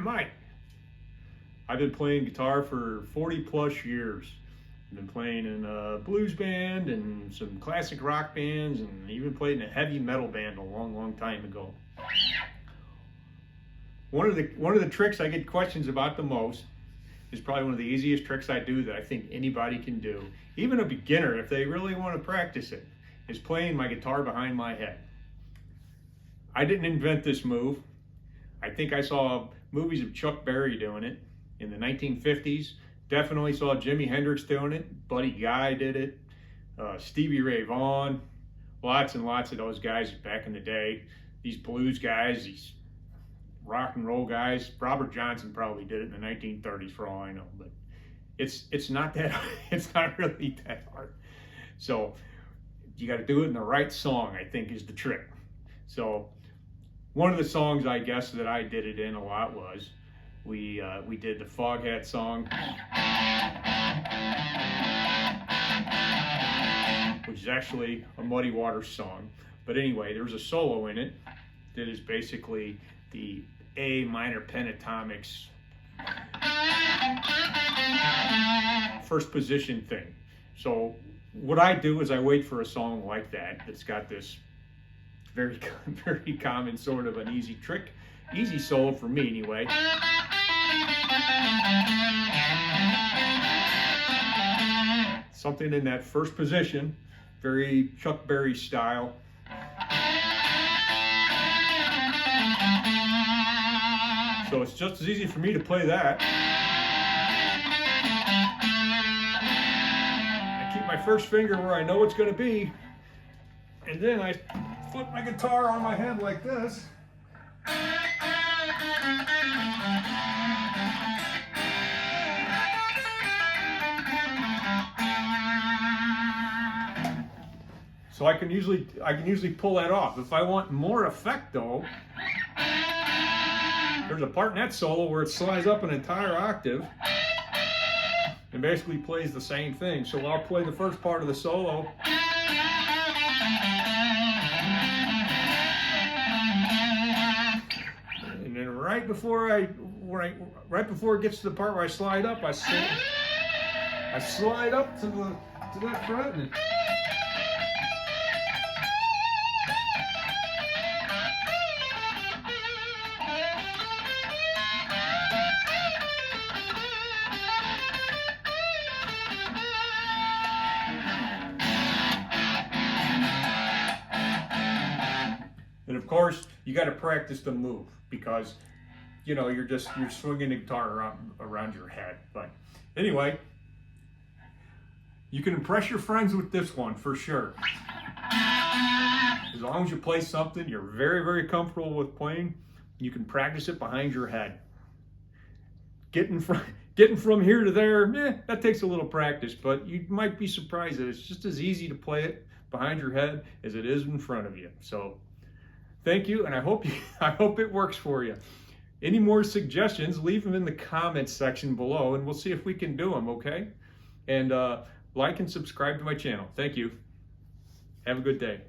Mike. I've been playing guitar for 40 plus years. I've been playing in a blues band and some classic rock bands, and even played in a heavy metal band a long time ago. One of the tricks I get questions about the most is probably one of the easiest tricks I do that I think anybody can do, even a beginner if they really want to practice it, is playing my guitar behind my head. I didn't invent this move. I think I saw movies of Chuck Berry doing it in the 1950s. Definitely saw Jimi Hendrix doing it. Buddy Guy did it. Stevie Ray Vaughan. Lots and lots of those guys back in the day. These blues guys, these rock and roll guys. Robert Johnson probably did it in the 1930s for all I know, but it's not that it's not really that hard. So you got to do it in the right song, I think, is the trick. So one of the songs I guess that I did it in a lot was we did the Foghat song, which is actually a Muddy Waters song. But anyway, there's a solo in it that is basically the A minor pentatonics first position thing. So what I do is I wait for a song like that that's got this very common sort of an easy solo for me anyway. Something in that first position, very Chuck Berry style. So it's just as easy for me to play that. I keep my first finger where I know it's going to be, and then I flip my guitar on my head like this. So I can usually pull that off. If I want more effect though, there's a part in that solo where it slides up an entire octave and basically plays the same thing. So I'll play the first part of the solo. And then right before it gets to the part where I slide up, I slide up to that fret and of course, you got to practice the move because, you know, you're swinging the guitar around your head. But anyway, you can impress your friends with this one for sure. As long as you play something you're very comfortable with playing, you can practice it behind your head. Getting from here to there, that takes a little practice, but you might be surprised that it's just as easy to play it behind your head as it is in front of you. So thank you, and I hope it works for you. Any more suggestions, leave them in the comments section below, and we'll see if we can do them, okay? And like and subscribe to my channel. Thank you. Have a good day.